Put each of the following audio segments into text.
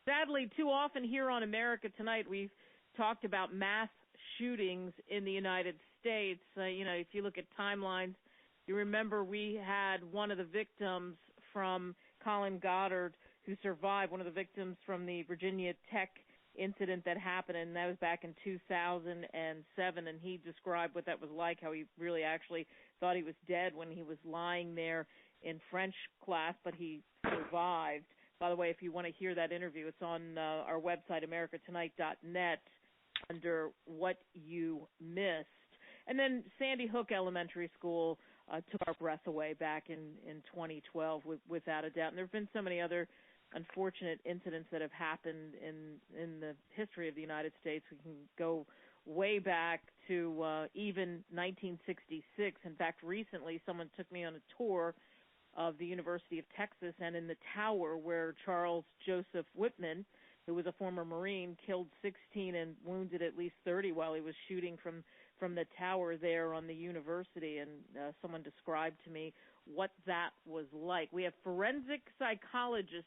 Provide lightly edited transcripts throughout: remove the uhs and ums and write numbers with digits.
Sadly, too often here on America Tonight, we've talked about mass shootings in the United States. If you look at timelines, you remember we had one of the victims from Colin Goddard who survived, one of the victims from the Virginia Tech incident that happened, and that was back in 2007, and he described what that was like, how he really actually thought he was dead when he was lying there in French class, but he survived. By the way, if you want to hear that interview, it's on our website, americatonight.net, under What You Missed. And then Sandy Hook Elementary School took our breath away back in 2012, without a doubt. And there have been so many other unfortunate incidents that have happened in the history of the United States. We can go way back to even 1966. In fact, recently someone took me on a tour of the University of Texas, and in the tower where Charles Joseph Whitman, who was a former Marine, killed 16 and wounded at least 30 while he was shooting from the tower there on the university, and someone described to me what that was like. We have forensic psychologist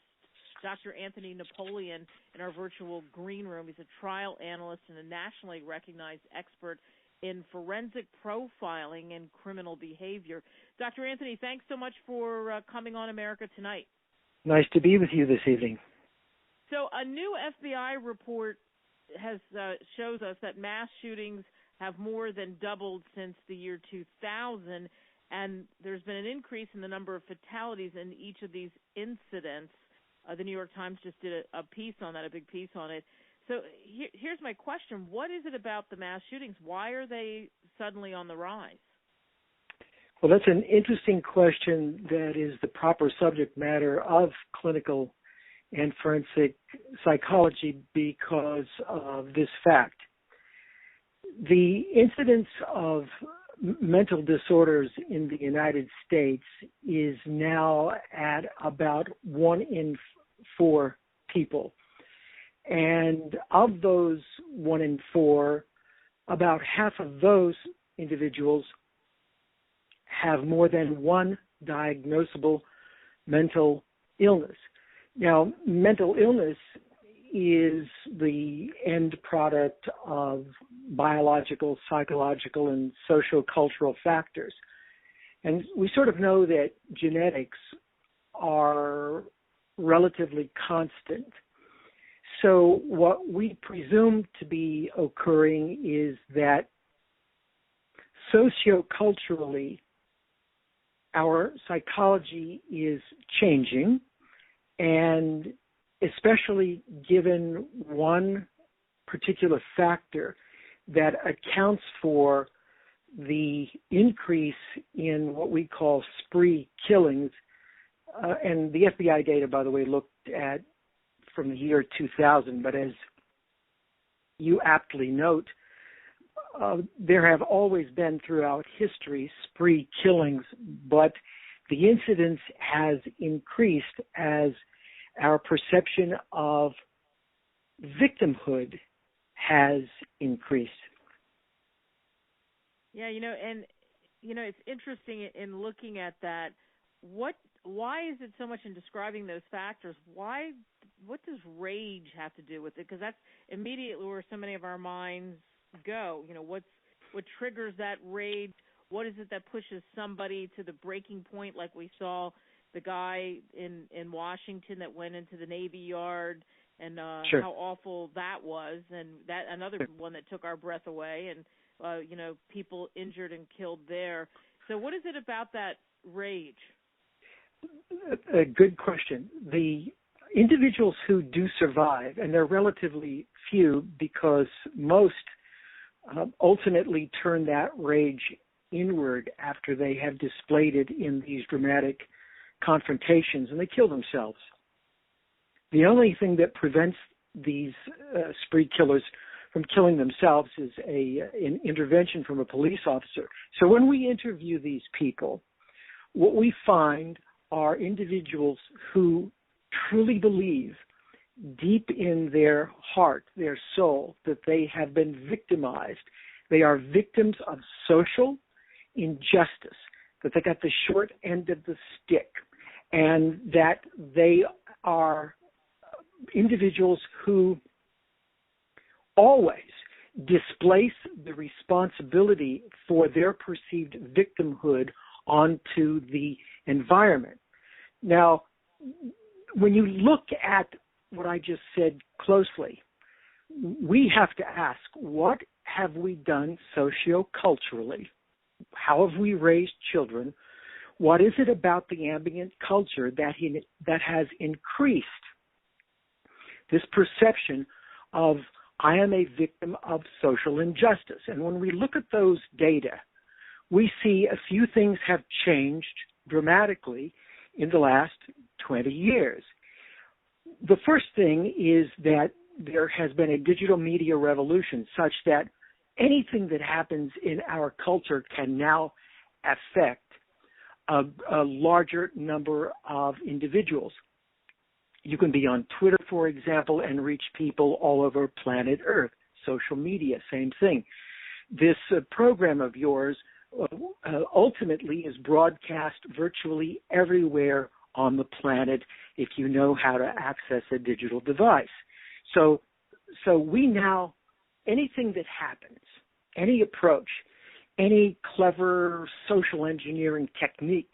Dr. Anthony Napoleon in our virtual green room. He's a trial analyst and a nationally recognized expert in forensic profiling and criminal behavior. Dr. Anthony, thanks so much for coming on America Tonight. Nice to be with you this evening. So a new FBI report shows us that mass shootings have more than doubled since the year 2000, and there's been an increase in the number of fatalities in each of these incidents. The New York Times just did a piece on that, a big piece on it. So here's my question. What is it about the mass shootings? Why are they suddenly on the rise? Well, that's an interesting question that is the proper subject matter of clinical and forensic psychology because of this fact. The incidence of mental disorders in the United States is now at about 1 in 4 people. And of those 1 in 4, about half of those individuals have more than one diagnosable mental illness. Now, mental illness is the end product of biological, psychological, and socio-cultural factors. And we sort of know that genetics are relatively constant. So what we presume to be occurring is that socioculturally, our psychology is changing, and especially given one particular factor that accounts for the increase in what we call spree killings. And the FBI data, by the way, looked at from the year 2000, but as you aptly note, there have always been throughout history spree killings, but the incidence has increased as our perception of victimhood has increased. Yeah, it's interesting in looking at that. Why is it so much in describing those factors? What does rage have to do with it? Because that's immediately where so many of our minds go. What triggers that rage? What is it that pushes somebody to the breaking point, like we saw the guy in Washington that went into the Navy Yard, and Sure. How awful that was, and that another one that took our breath away, and people injured and killed there. So what is it about that rage? A good question. The individuals who do survive, and they're relatively few because most ultimately turn that rage inward after they have displayed it in these dramatic confrontations, and they kill themselves. The only thing that prevents these spree killers from killing themselves is an intervention from a police officer. So when we interview these people, what we find are individuals who truly believe deep in their heart, their soul, that they have been victimized. They are victims of social injustice, that they got the short end of the stick, and that they are individuals who always displace the responsibility for their perceived victimhood onto the environment. Now, when you look at what I just said closely, we have to ask, what have we done socioculturally? How have we raised children? What is it about the ambient culture that has increased this perception of I am a victim of social injustice? And when we look at those data, we see a few things have changed dramatically in the last 20 years. The first thing is that there has been a digital media revolution such that anything that happens in our culture can now affect a larger number of individuals. You can be on Twitter, for example, and reach people all over planet Earth. Social media, same thing. This program of yours ultimately is broadcast virtually everywhere on the planet if you know how to access a digital device. So we now, anything that happens, any approach, any clever social engineering technique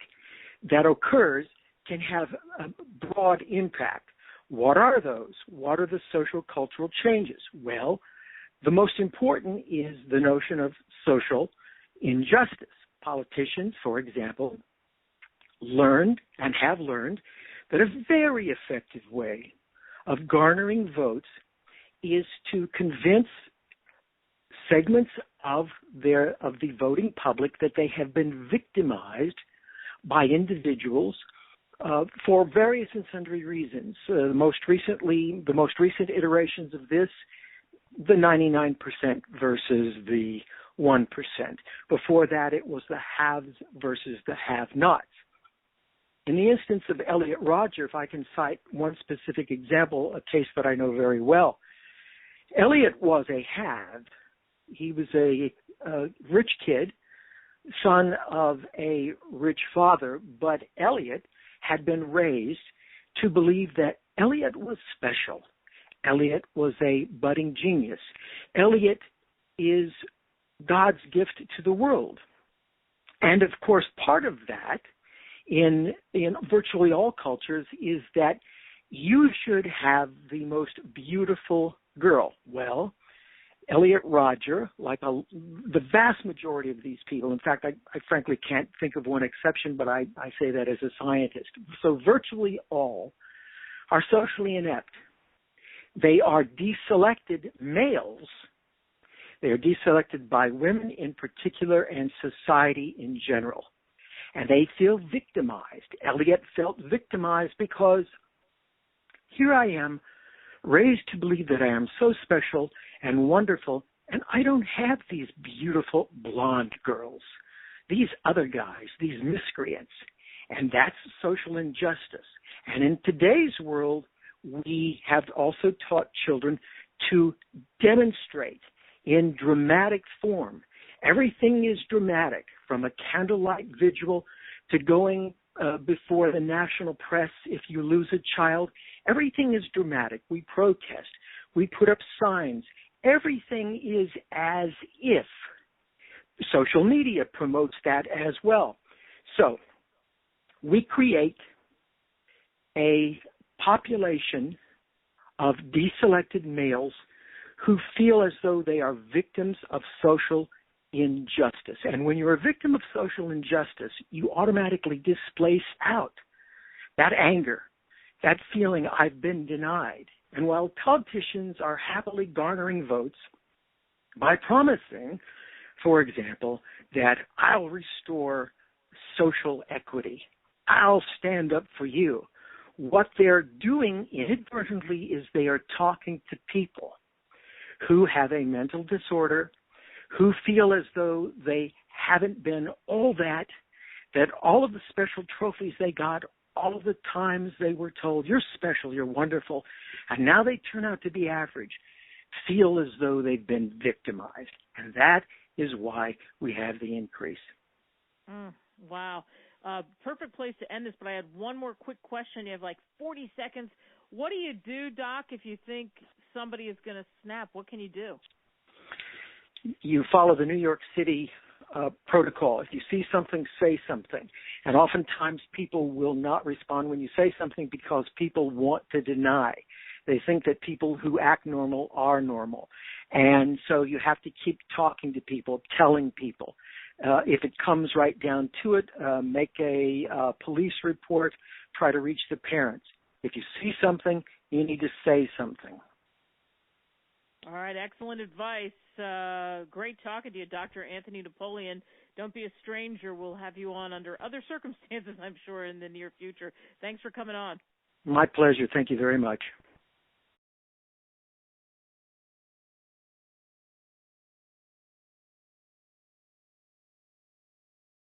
that occurs can have a broad impact. What are those? What are the social cultural changes? Well, the most important is the notion of social injustice. Politicians, for example, learned and have learned that a very effective way of garnering votes is to convince segments of the voting public that they have been victimized by individuals for various and sundry reasons. The most recent iterations of this, the 99% versus the 1%. Before that, it was the haves versus the have-nots. In the instance of Elliot Rodger, if I can cite one specific example, a case that I know very well, Elliot was a have. He was a rich kid, son of a rich father, but Elliot had been raised to believe that Elliot was special. Elliot was a budding genius. Elliot is God's gift to the world. And of course, part of that in virtually all cultures is that you should have the most beautiful girl. Well, Elliot Rodger, like the vast majority of these people, in fact, I frankly can't think of one exception, but I say that as a scientist. So virtually all are socially inept. They are deselected males. They are deselected by women in particular and society in general. And they feel victimized. Elliot felt victimized because here I am, raised to believe that I am so special and wonderful, and I don't have these beautiful blonde girls, these other guys, these miscreants. And that's social injustice. And in today's world, we have also taught children to demonstrate in dramatic form. Everything is dramatic, from a candlelight vigil to going before the national press if you lose a child. Everything is dramatic. We protest. We put up signs. Everything is as if. Social media promotes that as well. So we create a population of deselected males who feel as though they are victims of social injustice. And when you're a victim of social injustice, you automatically displace out that anger, that feeling I've been denied. And while politicians are happily garnering votes by promising, for example, that I'll restore social equity, I'll stand up for you, what they're doing inadvertently is they are talking to people who have a mental disorder, who feel as though they haven't been all that all of the special trophies they got, all of the times they were told, you're special, you're wonderful, and now they turn out to be average, feel as though they've been victimized. And that is why we have the increase. Wow. Perfect place to end this, but I had one more quick question. You have like 40 seconds. What do you do, Doc, if you think somebody is going to snap? What can you do? You follow the New York City protocol. If you see something, say something. And oftentimes people will not respond when you say something because people want to deny. They think that people who act normal are normal. And so you have to keep talking to people, telling people. If it comes right down to it, make a police report, try to reach the parents. If you see something, you need to say something. All right, excellent advice. Great talking to you, Dr. Anthony Napoleon. Don't be a stranger. We'll have you on under other circumstances, I'm sure, in the near future. Thanks for coming on. My pleasure. Thank you very much.